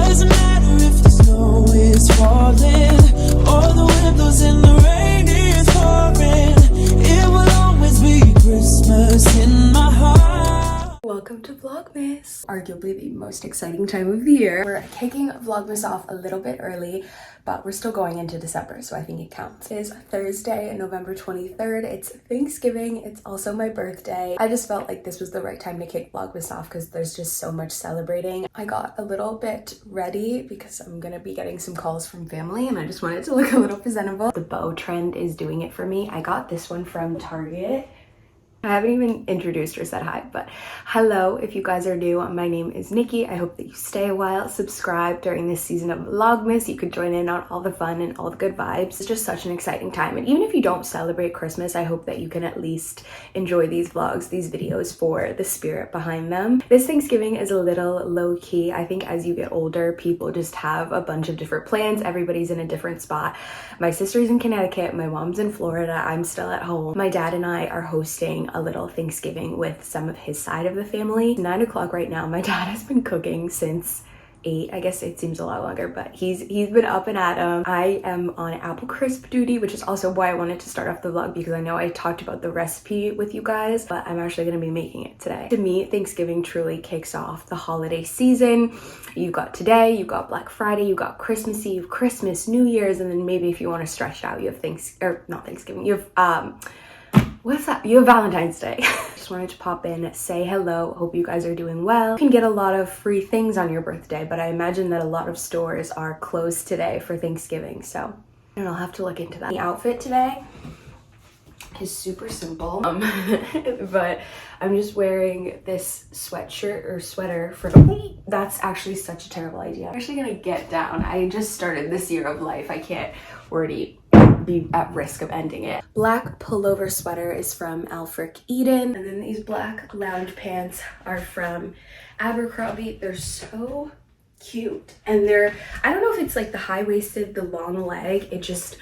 doesn't matter if the snow is falling or the wind blows and the rain is pouring. It will always be Christmas in my heart. Welcome to Vlogmas, arguably the most exciting time of the year. We're kicking Vlogmas off a little bit early, but we're still going into December, so I think it counts. It is Thursday, November 23rd. It's Thanksgiving. It's also my birthday. I just felt like this was the right time to kick Vlogmas off because there's just so much celebrating. I got a little bit ready because I'm gonna be getting some calls from family and I just wanted to look a little presentable. The bow trend is doing it for me. I got this one from Target. I haven't even introduced or said hi, but hello, if you guys are new, my name is Nikki. I hope that you stay a while, subscribe during this season of Vlogmas. You could join in on all the fun and all the good vibes. It's just such an exciting time. And even if you don't celebrate Christmas, I hope that you can at least enjoy these vlogs, these videos for the spirit behind them. This Thanksgiving is a little low key. I think as you get older, people just have a bunch of different plans. Everybody's in a different spot. My sister's in Connecticut, my mom's in Florida, I'm still at home. My dad and I are hosting a little Thanksgiving with some of his side of the family. 9 o'clock right now. My dad has been cooking since 8. I guess it seems a lot longer, but he's been up and at 'em. I am on apple crisp duty, which is also why I wanted to start off the vlog because I know I talked about the recipe with you guys, but I'm actually going to be making it today. To me, Thanksgiving truly kicks off the holiday season. You've got today, you've got Black Friday, you've got Christmas Eve, Christmas, New Year's, and then maybe if you want to stretch it out, you have not Thanksgiving, you have what's that? You have Valentine's Day. Just wanted to pop in, say hello. Hope you guys are doing well. You can get a lot of free things on your birthday, but I imagine that a lot of stores are closed today for Thanksgiving, so I'll have to look into that. The outfit today is super simple, but I'm just wearing this sweatshirt or sweater for that's actually such a terrible idea. I'm actually gonna get down. I just started this year of life. I can't already be at risk of ending it. Black pullover sweater is from Alfred Eden, and then these black lounge pants are from Abercrombie. They're so cute, and I don't know if it's like the high-waisted, the long leg, it just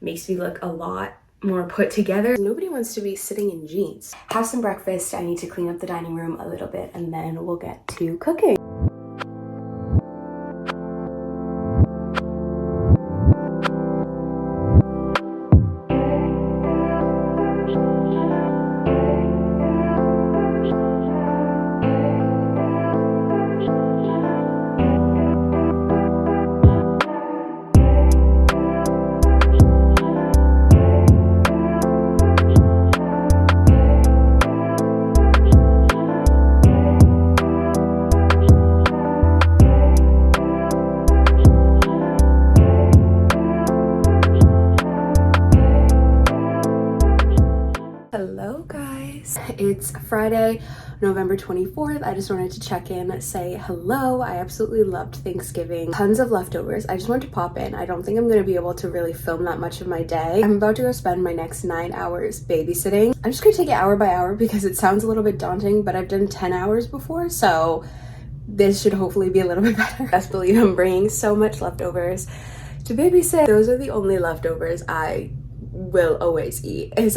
makes me look a lot more put together. Nobody wants to be sitting in jeans. Have some breakfast. I need to clean up the dining room a little bit, and then we'll get to cooking. Hello guys, it's Friday, November 24th. I just wanted to check in, say hello. I absolutely loved Thanksgiving. Tons of leftovers. I just wanted to pop in. I don't think I'm going to be able to really film that much of my day. I'm about to go spend my next 9 hours babysitting. I'm just going to take it hour by hour because it sounds a little bit daunting, but I've done 10 hours before, so this should hopefully be a little bit better. Best believe I'm bringing so much leftovers to babysit. Those are the only leftovers I will always eat. I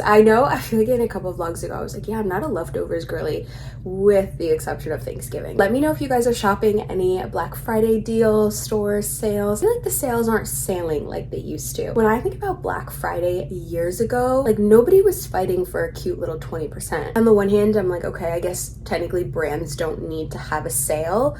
feel like in a couple of vlogs ago I was like, yeah, I'm not a leftovers girly with the exception of Thanksgiving. Let me know if you guys are shopping any Black Friday deals, stores, sales. I feel like the sales aren't sailing like they used to. When I think about Black Friday years ago, like nobody was fighting for a cute little 20%. On the one hand, I'm like, okay, I guess technically brands don't need to have a sale,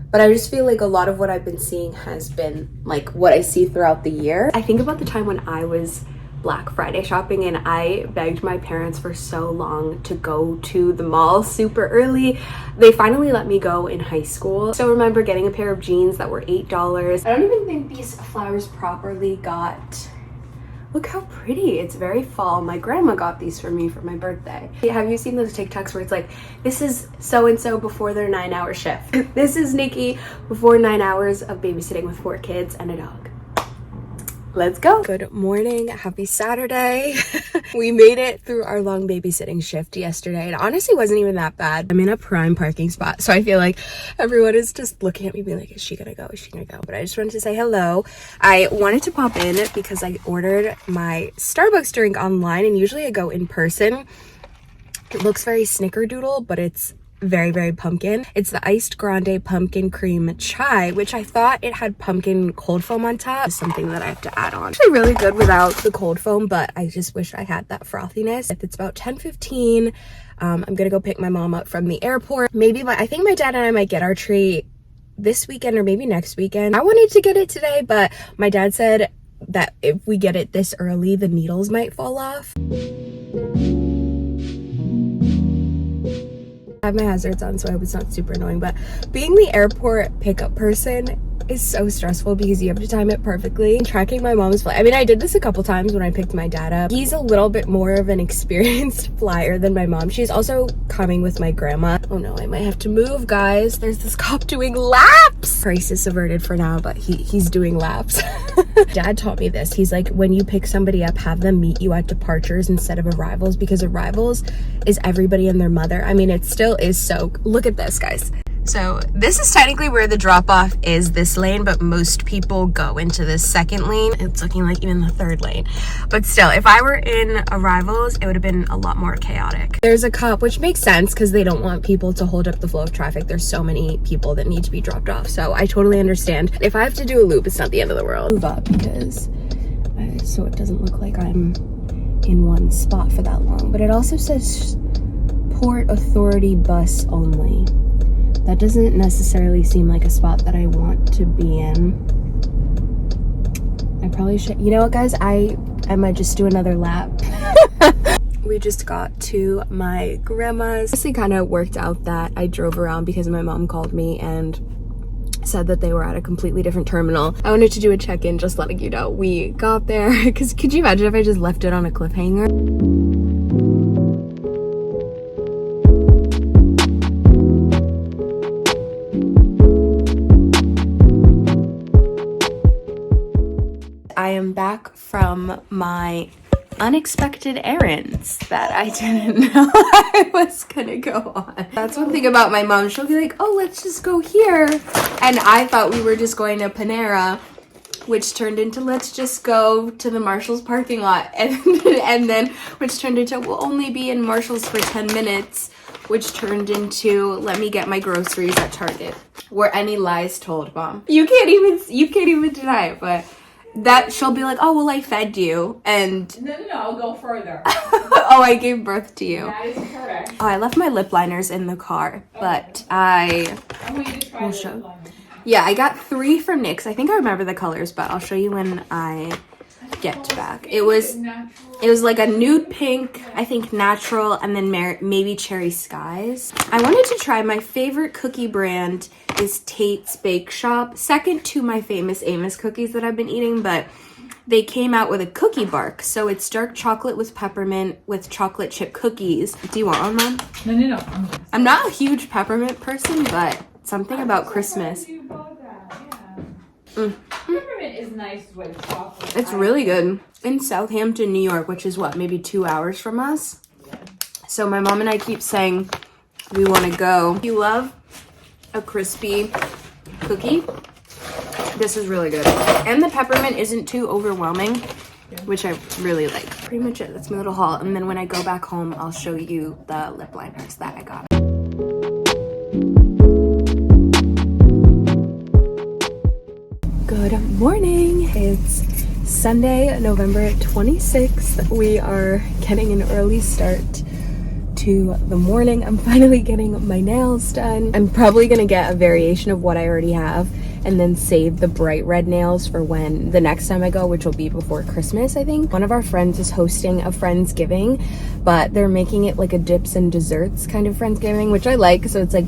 but I just feel like a lot of what I've been seeing has been like what I see throughout the year. I think about the time when I was Black Friday shopping and I begged my parents for so long to go to the mall super early. They finally let me go in high school. So I remember getting a pair of jeans that were $8. I don't even think these flowers properly got... Look how pretty. It's very fall. My grandma got these for me for my birthday. Have you seen those TikToks where it's like, this is so-and-so before their 9-hour shift. This is Nikki before 9 hours of babysitting with 4 kids and a dog. Let's go. Good morning. Happy Saturday. We made it through our long babysitting shift yesterday. It honestly wasn't even that bad. I'm in a prime parking spot, so I feel like everyone is just looking at me being like, is she gonna go? Is she gonna go? But I just wanted to say hello. I wanted to pop in because I ordered my Starbucks drink online, and usually I go in person. It looks very snickerdoodle, but it's very, very pumpkin. It's the iced grande pumpkin cream chai, which I thought it had pumpkin cold foam on top. It's something that I have to add on. Actually really good without the cold foam, but I just wish I had that frothiness. It's about 10:15. I'm gonna go pick my mom up from the airport. I think my dad and I might get our tree this weekend or maybe next weekend. I wanted to get it today, but my dad said that if we get it this early, the needles might fall off. I have my hazards on, so I hope it's not super annoying, but being the airport pickup person is so stressful because you have to time it perfectly. Tracking my mom's flight. I mean, I did this a couple times when I picked my dad up. He's a little bit more of an experienced flyer than my mom. She's also coming with my grandma. Oh no, I might have to move, guys. There's this cop doing laps. Crisis averted for now, but he's doing laps. Dad taught me this. He's like, when you pick somebody up, have them meet you at departures instead of arrivals, because arrivals is everybody and their mother. I mean, it still is. So look at this, guys. So this is technically where the drop-off is, this lane, but most people go into this second lane. It's looking like even the third lane. But still, if I were in arrivals, it would have been a lot more chaotic. There's a cop, which makes sense because they don't want people to hold up the flow of traffic. There's so many people that need to be dropped off. So I totally understand. If I have to do a loop, it's not the end of the world. Move up because so it doesn't look like I'm in one spot for that long. But it also says Port Authority bus only. That doesn't necessarily seem like a spot that I want to be in. I probably should. You know what, guys? I might just do another lap. We just got to my grandma's. It kind of worked out that I drove around because my mom called me and said that they were at a completely different terminal. I wanted to do a check-in, just letting you know we got there. Because could you imagine if I just left it on a cliffhanger? I am back from my unexpected errands that I didn't know I was gonna go on. That's one thing about my mom. She'll be like, oh, let's just go here. And I thought we were just going to Panera, which turned into let's just go to the Marshall's parking lot. And then which turned into we'll only be in Marshall's for 10 minutes, which turned into let me get my groceries at Target. Were any lies told, Mom? You can't even deny it, but that she'll be like, oh, well, I fed you, and No, I'll go further. oh, I gave birth to you. That is correct. Oh, I left my lip liners in the car, but I want you to try will the show. lip liner. Yeah, I got 3 from NYX. I think I remember the colors, but I'll show you when I get back. It was like a nude pink, I think natural, and then maybe cherry skies. I wanted to try my favorite cookie brand is Tate's Bake Shop, second to my famous Amos cookies that I've been eating, but they came out with a cookie bark. So it's dark chocolate with peppermint with chocolate chip cookies. Do you want one, Mom? No. I'm not a huge peppermint person, but something about Christmas. You bought that, yeah. Peppermint is nice with chocolate. It's really good. In Southampton, New York, which is what, maybe 2 hours from us? So my mom and I keep saying we want to go. If you love a crispy cookie, this is really good. And the peppermint isn't too overwhelming, which I really like. Pretty much it. That's my little haul. And then when I go back home, I'll show you the lip liners that I got. Good morning. It's Sunday, November 26th. We are getting an early start to the morning. I'm finally getting my nails done. I'm probably gonna get a variation of what I already have and then save the bright red nails for when the next time I go, which will be before Christmas, I think. One of our friends is hosting a friendsgiving, but they're making it like a dips and desserts kind of friendsgiving, which I like. So it's like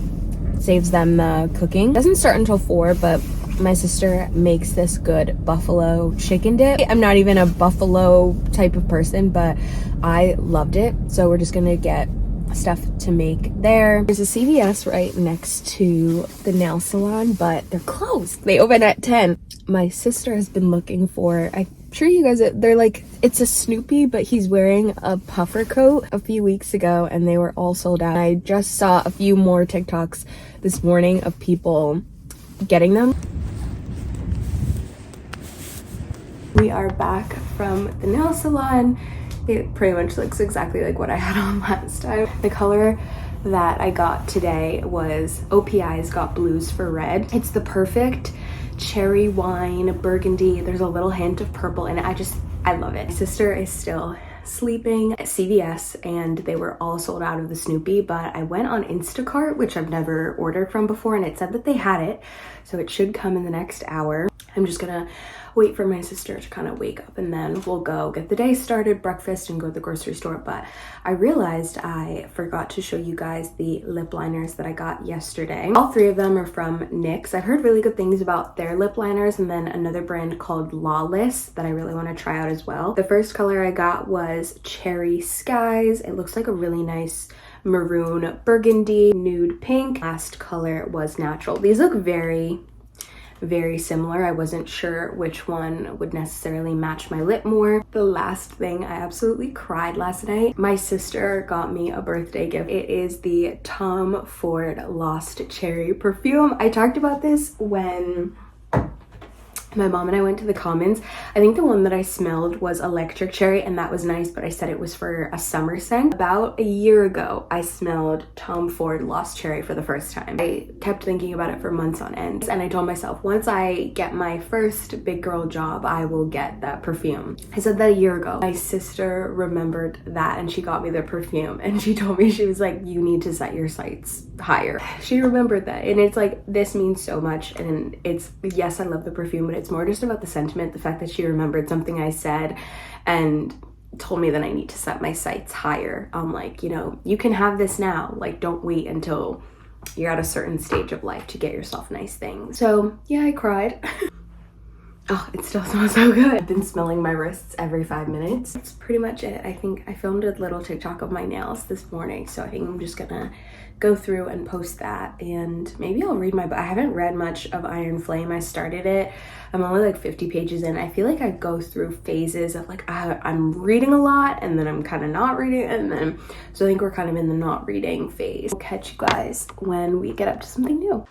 saves them the cooking. It doesn't start until 4, but my sister makes this good buffalo chicken dip. I'm not even a buffalo type of person, but I loved it. So we're just gonna get stuff to make there. There's a CVS right next to the nail salon, but they're closed. They open at 10. My sister has been looking for, I'm sure you guys, they're like, it's a Snoopy, but he's wearing a puffer coat a few weeks ago and they were all sold out. I just saw a few more TikToks this morning of people getting them. We are back from the nail salon. It pretty much looks exactly like what I had on last time. The color that I got today was OPI's Got Blues for Red. It's the perfect cherry wine, burgundy. There's a little hint of purple in it. I love it. My sister is still sleeping at CVS and they were all sold out of the Snoopy, but I went on Instacart, which I've never ordered from before, and it said that they had it, so it should come in the next hour. I'm just gonna wait for my sister to kind of wake up and then we'll go get the day started, breakfast, and go to the grocery store. But I realized I forgot to show you guys the lip liners that I got yesterday. All three of them are from NYX. I've heard really good things about their lip liners, and then another brand called Lawless that I really want to try out as well. The first color I got was Cherry Skies. It looks like a really nice maroon burgundy nude pink. Last color was Natural. These look very similar. I wasn't sure which one would necessarily match my lip more. The last thing, I absolutely cried last night. My sister got me a birthday gift. It is the Tom Ford Lost Cherry perfume. I talked about this when my mom and I went to the Commons. I think the one that I smelled was Electric Cherry, and that was nice, but I said it was for a summer scent. About a year ago, I smelled Tom Ford Lost Cherry for the first time. I kept thinking about it for months on end, and I told myself, once I get my first big girl job, I will get that perfume. I said that a year ago. My sister remembered that, and she got me the perfume, and she told me, she was like, you need to set your sights higher. She remembered that, and it's like, this means so much. And it's, yes, I love the perfume, but it's more just about the sentiment, the fact that she remembered something I said and told me that I need to set my sights higher. I'm like, you know, you can have this now. Like, don't wait until you're at a certain stage of life to get yourself nice things. So yeah, I cried. Oh, it still smells so good. I've been smelling my wrists every 5 minutes. That's pretty much it. I think I filmed a little TikTok of my nails this morning, so I think I'm just gonna go through and post that, and maybe I'll read my book. I haven't read much of Iron Flame. I started it. I'm only like 50 pages in. I feel like I go through phases of like, I'm reading a lot, and then I'm kind of not reading, and then, so I think we're kind of in the not reading phase. I'll catch you guys when we get up to something new.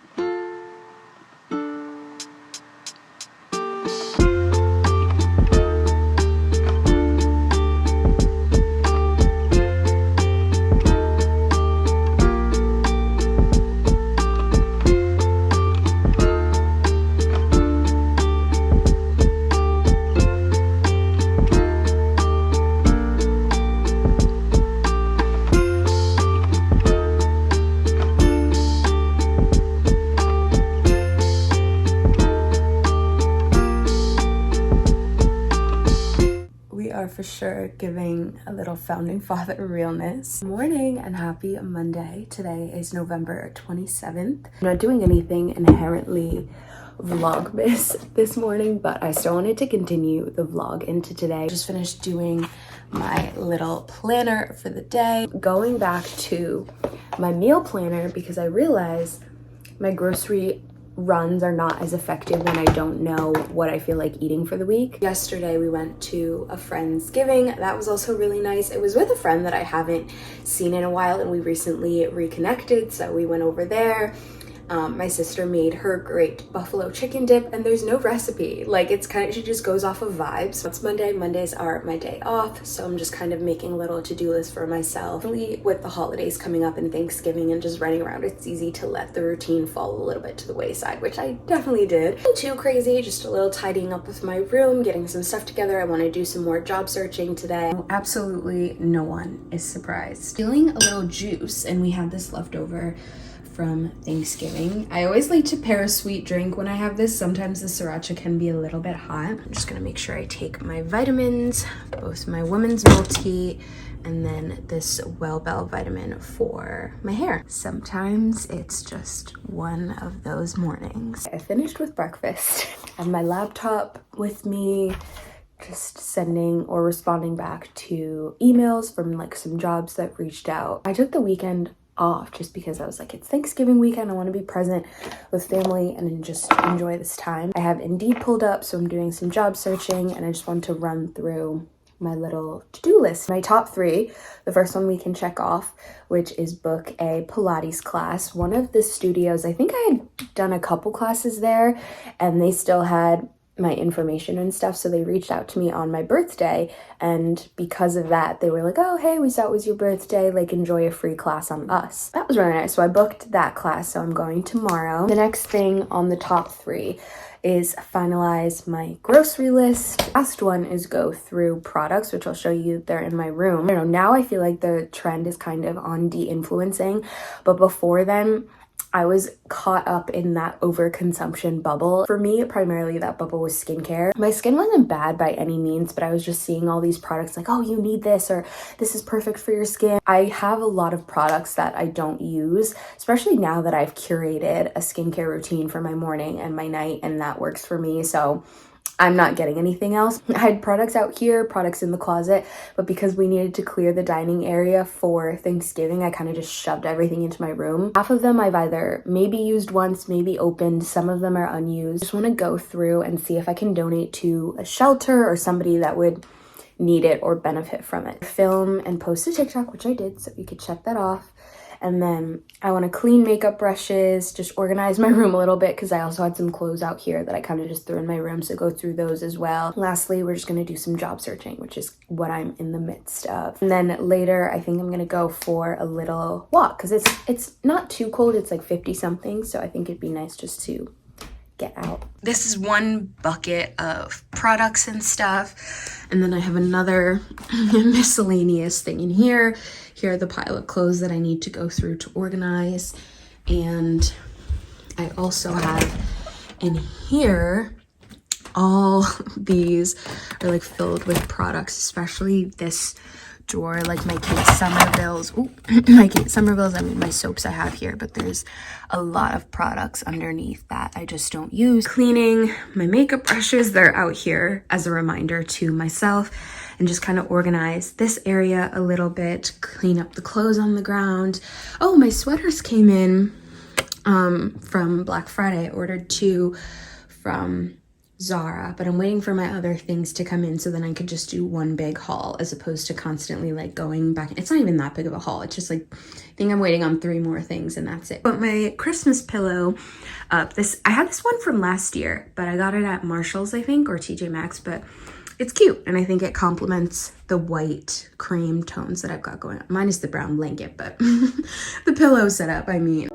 For sure giving a little founding father realness. Morning and happy Monday. Today is November 27th. I'm not doing anything inherently vlogmas this morning, but I still wanted to continue the vlog into today. Just finished doing my little planner for the day. Going back to my meal planner because I realized my grocery runs are not as effective when I don't know what I feel like eating for the week. Yesterday we went to a friendsgiving. That was also really nice. It was with a friend that I haven't seen in a while, and we recently reconnected, so we went over there. My sister made her great buffalo chicken dip, and there's no recipe. Like, it's kind of, she just goes off of vibes. It's Monday. Mondays are my day off, so I'm just kind of making a little to-do list for myself. With the holidays coming up and Thanksgiving and just running around, it's easy to let the routine fall a little bit to the wayside, which I definitely did. Nothing too crazy, just a little tidying up with my room, getting some stuff together. I want to do some more job searching today. Absolutely no one is surprised. Feeling a little juice, and we had this leftover from Thanksgiving. I always like to pair a sweet drink when I have this. Sometimes the sriracha can be a little bit hot. I'm just gonna make sure I take my vitamins, both my women's multi and then this Well-Bell vitamin for my hair. Sometimes it's just one of those mornings. I finished with breakfast. I have my laptop with me, just sending or responding back to emails from like some jobs that reached out. I took the weekend off just because I was like, it's Thanksgiving weekend, I want to be present with family and then just enjoy this time. I have Indeed pulled up, so I'm doing some job searching, and I just want to run through my little to-do list. My top 3, the first one we can check off, which is book a Pilates class. One of the studios, I think I had done a couple classes there, and they still had my information and stuff, so they reached out to me on my birthday, and because of that they were like, oh hey, we saw it was your birthday, like enjoy a free class on us. That was really nice. So I booked that class, so I'm going tomorrow. The next thing on the top 3 is finalize my grocery list. Last one is go through products, which I'll show you. They're in my room. I don't know, now I feel like the trend is kind of on de-influencing, but before then I was caught up in that overconsumption bubble. For me, primarily that bubble was skincare. My skin wasn't bad by any means, but I was just seeing all these products like, oh, you need this, or this is perfect for your skin. I have a lot of products that I don't use, especially now that I've curated a skincare routine for my morning and my night, and that works for me. So I'm not getting anything else. I had products out here, products in the closet, but because we needed to clear the dining area for Thanksgiving, I kind of just shoved everything into my room. Half of them I've either maybe used once, maybe opened. Some of them are unused. I just want to go through and see if I can donate to a shelter or somebody that would need it or benefit from it. Film and post a TikTok, which I did, so you could check that off. And then I want to clean makeup brushes, just organize my room a little bit, because I also had some clothes out here that I kind of just threw in my room, so go through those as well. Lastly, we're just going to do some job searching, which is what I'm in the midst of. And then later, I think I'm going to go for a little walk, because it's not too cold. It's like 50 something, so I think it'd be nice just to get out. This is one bucket of products and stuff, and then I have another miscellaneous thing in here. Here are the pile of clothes that I need to go through to organize, and I also have in here all these are like filled with products, especially this drawer, like my Kate Somerville's. My Kate Somerville's, I mean my soaps I have here, but there's a lot of products underneath that I just don't use. Cleaning my makeup brushes, they're out here as a reminder to myself, and just kind of organize this area a little bit, clean up the clothes on the ground. Oh, my sweaters came in from Black Friday. I ordered 2 from Zara, but I'm waiting for my other things to come in so then I could just do one big haul, as opposed to constantly like going back. It's not even that big of a haul. It's just like, I think I'm waiting on 3 more things and that's it. But my Christmas pillow, I had this one from last year, but I got it at Marshall's, I think, or TJ Maxx, but it's cute, and I think it complements the white cream tones that I've got going on. Mine is the brown blanket, but the pillow setup, I mean.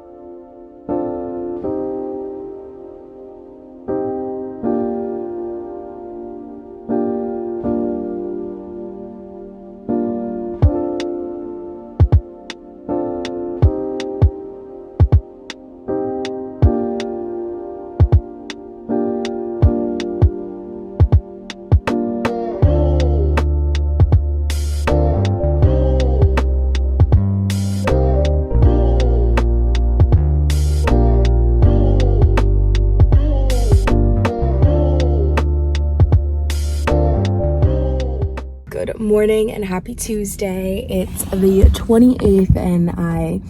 Good morning and happy Tuesday. It's the 28th and I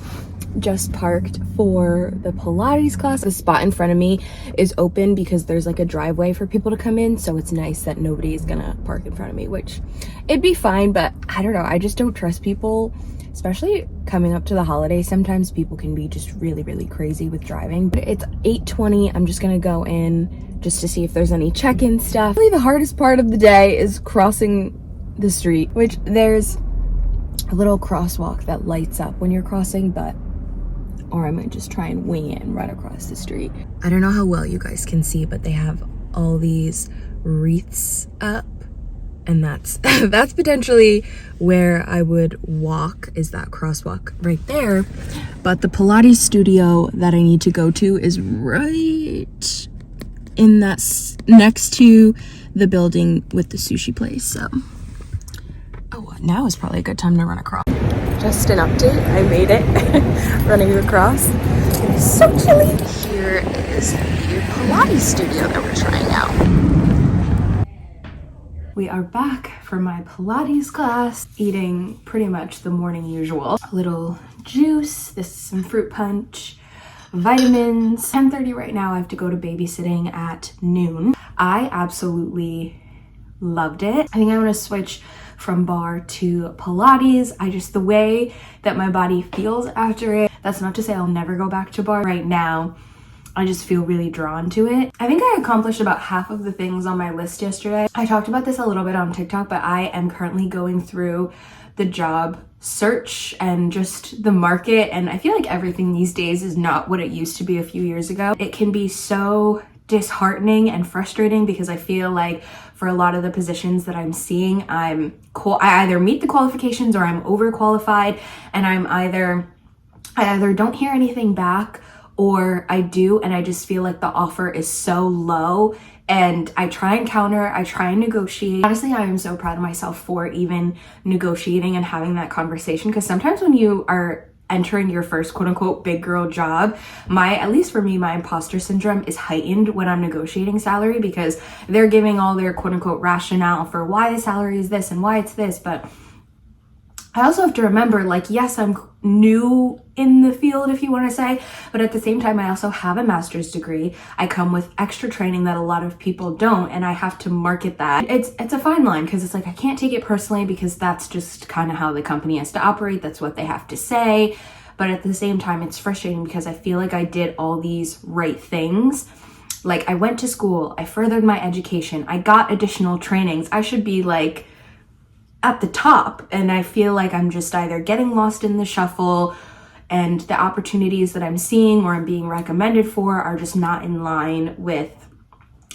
just parked for the Pilates class. The spot in front of me is open because there's like a driveway for people to come in, so it's nice that nobody's gonna park in front of me, which it'd be fine, but I don't know, I just don't trust people, especially coming up to the holidays. Sometimes people can be just really crazy with driving. But it's 8:20. I'm just gonna go in just to see if there's any check-in stuff. Really, the hardest part of the day is crossing the street, which there's a little crosswalk that lights up when you're crossing, or I might just try and wing it and run across the street. I don't know how well you guys can see, but they have all these wreaths up, and that's that's potentially where I would walk, is that crosswalk right there. But the Pilates studio that I need to go to is right in that next to the building with the sushi place. So now is probably a good time to run across. Just an update, I made it running across. It's so chilly. Here is the Pilates studio that we're trying out. We are back from my Pilates class, eating pretty much the morning usual. A little juice, this is some fruit punch, vitamins. 10:30 right now. I have to go to babysitting at noon. I absolutely loved it. I think I'm gonna switch from bar to Pilates. The way that my body feels after it, that's not to say I'll never go back to bar. Right now, I just feel really drawn to it. I think I accomplished about half of the things on my list yesterday. I talked about this a little bit on TikTok, but I am currently going through the job search and just the market, and I feel like everything these days is not what it used to be a few years ago. It can be so disheartening and frustrating because I feel like for a lot of the positions that I'm seeing, I either meet the qualifications or I'm overqualified, and I either don't hear anything back or I do and I just feel like the offer is so low, and I try and counter, I try and negotiate. Honestly, I am so proud of myself for even negotiating and having that conversation, because sometimes when you are entering your first quote unquote big girl job, at least for me, my imposter syndrome is heightened when I'm negotiating salary, because they're giving all their quote unquote rationale for why the salary is this and why it's this. But I also have to remember, like, yes, I'm new in the field, if you want to say, but at the same time, I also have a master's degree. I come with extra training that a lot of people don't, and I have to market that. It's a fine line, because it's like, I can't take it personally because that's just kind of how the company has to operate. That's what they have to say. But at the same time, it's frustrating because I feel like I did all these right things. Like, I went to school, I furthered my education, I got additional trainings. I should be like at the top, and I feel like I'm just either getting lost in the shuffle, and the opportunities that I'm seeing or I'm being recommended for are just not in line with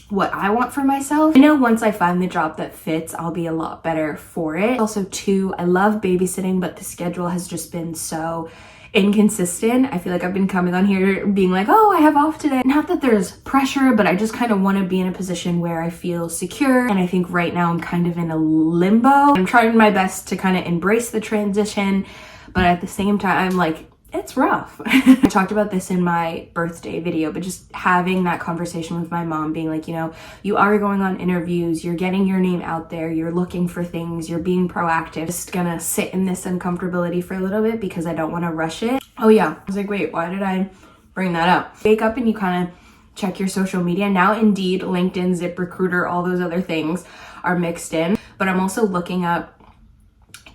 what I want for myself. I know once I find the job that fits, I'll be a lot better for it. Also too, I love babysitting, but the schedule has just been so inconsistent. I feel like I've been coming on here being like, oh, I have off today. Not that there's pressure, but I just kind of want to be in a position where I feel secure. And I think right now I'm kind of in a limbo. I'm trying my best to kind of embrace the transition, but at the same time, I'm like, it's rough. I talked about this in my birthday video, but just having that conversation with my mom, being like, you know, you are going on interviews, you're getting your name out there, you're looking for things, you're being proactive. Just gonna sit in this uncomfortability for a little bit because I don't want to rush it. Oh yeah, I was like, wait, why did I bring that up? Wake up and you kind of check your social media. Now Indeed, LinkedIn, ZipRecruiter, all those other things are mixed in, but I'm also looking up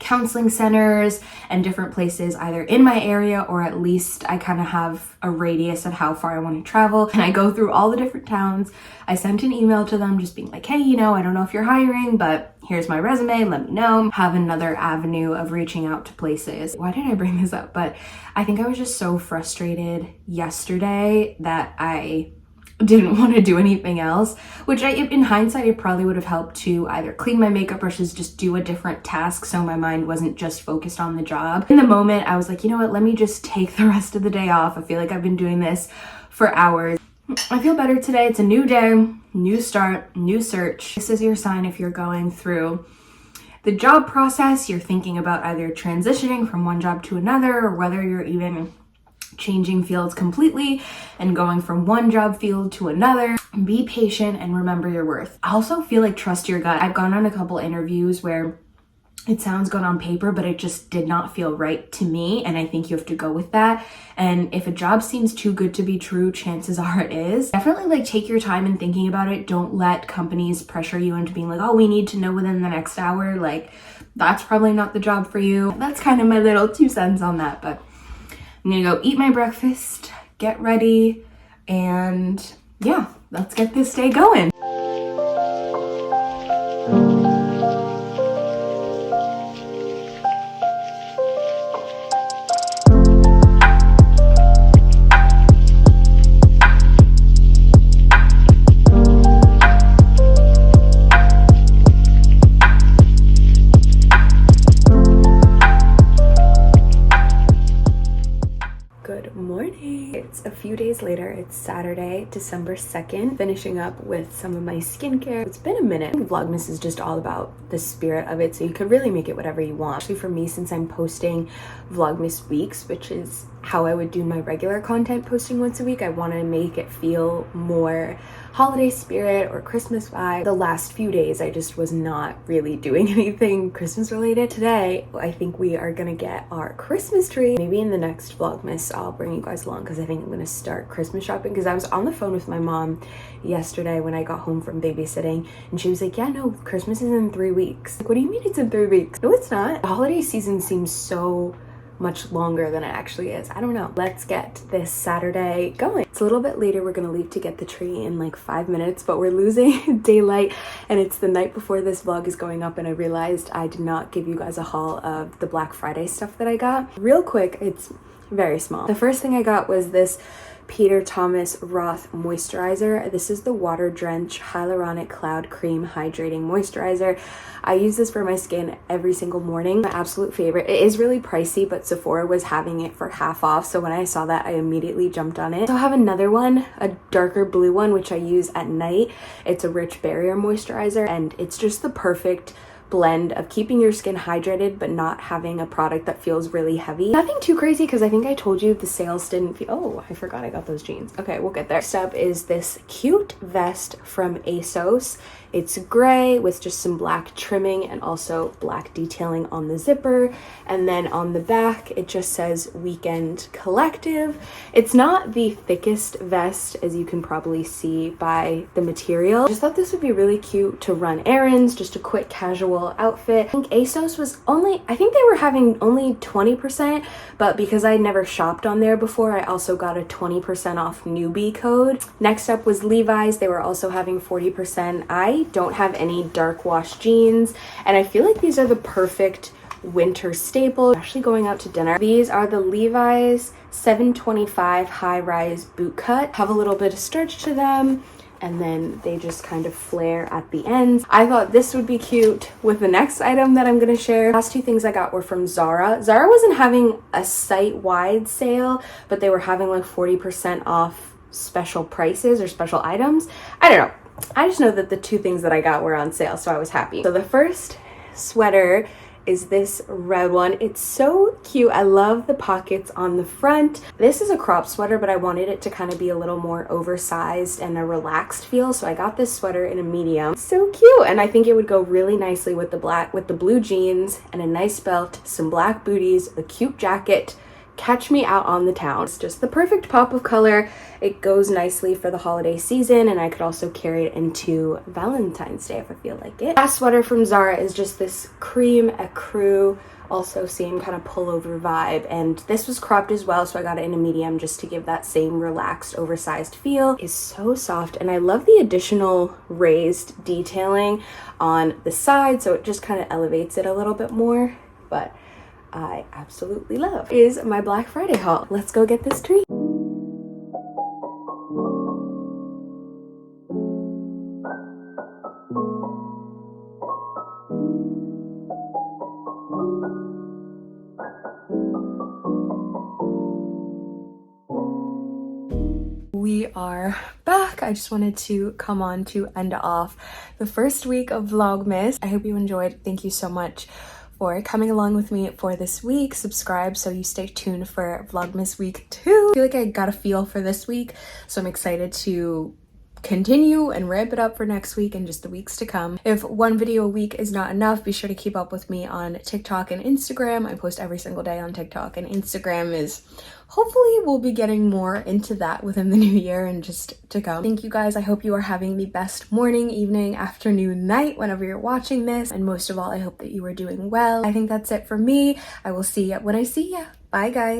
counseling centers and different places either in my area, or at least I kind of have a radius of how far I want to travel. And I go through all the different towns. I sent an email to them just being like, hey, you know, I don't know if you're hiring, but here's my resume, let me know. Have another avenue of reaching out to places. Why did I bring this up? But I think I was just so frustrated yesterday that I didn't want to do anything else, which in hindsight, it probably would have helped to either clean my makeup brushes, just do a different task so my mind wasn't just focused on the job. In the moment, I was like, you know what, let me just take the rest of the day off. I feel like I've been doing this for hours. I feel better today. It's a new day, new start, new search. This is your sign if you're going through the job process, you're thinking about either transitioning from one job to another, or whether you're even changing fields completely and going from one job field to another. Be patient and remember your worth. I also feel like trust your gut. I've gone on a couple interviews where it sounds good on paper, but it just did not feel right to me. And I think you have to go with that. And if a job seems too good to be true, chances are it is. Definitely like take your time in thinking about it. Don't let companies pressure you into being like, oh, we need to know within the next hour. Like, that's probably not the job for you. That's kind of my little 2 cents on that, but I'm gonna go eat my breakfast, get ready, and yeah, let's get this day going. It's a few days later. It's Saturday, December 2nd, finishing up with some of my skincare. It's been a minute. Vlogmas is just all about the spirit of it, so you could really make it whatever you want. Actually, for me, since I'm posting Vlogmas weeks, which is how I would do my regular content, posting once a week, I want to make it feel more holiday spirit or Christmas vibe. The last few days, I just was not really doing anything Christmas related. Today, I think we are gonna get our Christmas tree. Maybe in the next Vlogmas, I'll bring you guys along because I think I'm gonna start Christmas shopping, because I was on the phone with my mom yesterday when I got home from babysitting, and she was like, yeah, no, Christmas is in 3 weeks. Like, what do you mean it's in 3 weeks? No, it's not. The holiday season seems so much longer than it actually is. I don't know. Let's get this Saturday going. It's a little bit later. We're gonna leave to get the tree in like 5 minutes, but we're losing daylight, and it's the night before this vlog is going up, and I realized I did not give you guys a haul of the Black Friday stuff that I got. Real quick, it's very small. The first thing I got was this Peter Thomas Roth moisturizer. This is the Water Drench Hyaluronic Cloud Cream Hydrating Moisturizer. I use this for my skin every single morning. My absolute favorite. It is really pricey, but Sephora was having it for half off, so when I saw that, I immediately jumped on it. So I have another one, a darker blue one, which I use at night. It's a Rich Barrier Moisturizer, and it's just the perfect blend of keeping your skin hydrated but not having a product that feels really heavy. Nothing too crazy, because I think I told you the sales didn't feel— oh, I forgot I got those jeans. Okay, we'll get there. Next up is this cute vest from ASOS. It's gray with just some black trimming and also black detailing on the zipper, and then on the back it just says Weekend Collective. It's not the thickest vest, as you can probably see by the material. I just thought this would be really cute to run errands, just a quick casual outfit. I think ASOS was only— I think they were having only 20%, but because I never shopped on there before, I also got a 20% off newbie code. Next up was Levi's. They were also having 40%. I don't have any dark wash jeans, and I feel like these are the perfect winter staple, especially going out to dinner. These are the Levi's 725 high-rise boot cut. Have a little bit of stretch to them, and then they just kind of flare at the ends. I thought this would be cute with the next item that I'm gonna share. The last two things I got were from Zara. Zara wasn't having a site-wide sale, but they were having like 40% off special prices or special items. I don't know. I just know that the two things that I got were on sale, so I was happy. So the first sweater is this red one. It's so cute. I love the pockets on the front. This is a crop sweater, but I wanted it to kind of be a little more oversized and a relaxed feel, so I got this sweater in a medium. So cute, and I think it would go really nicely with the blue jeans and a nice belt, some black booties, a cute jacket. Catch me out on the town. It's just the perfect pop of color. It goes nicely for the holiday season, and I could also carry it into Valentine's Day if I feel like it. Last sweater from Zara is just this cream ecru, also same kind of pullover vibe, and this was cropped as well, so I got it in a medium just to give that same relaxed, oversized feel. It's so soft, and I love the additional raised detailing on the side, so it just kind of elevates it a little bit more, but I absolutely love is my Black Friday haul. Let's go get this tree. We are back. I just wanted to come on to end off the first week of Vlogmas. I hope you enjoyed. Thank you so much for coming along with me for this week. Subscribe so you stay tuned for Vlogmas week 2. I feel like I got a feel for this week, so I'm excited to continue and ramp it up for next week and just the weeks to come. If one video a week is not enough, be sure to keep up with me on TikTok and Instagram. I post every single day on TikTok, and Instagram is— hopefully we'll be getting more into that within the new year and just to come. Thank you guys. I hope you are having the best morning, evening, afternoon, night, whenever you're watching this. And most of all, I hope that you are doing well. I think that's it for me. I will see you when I see ya. Bye guys.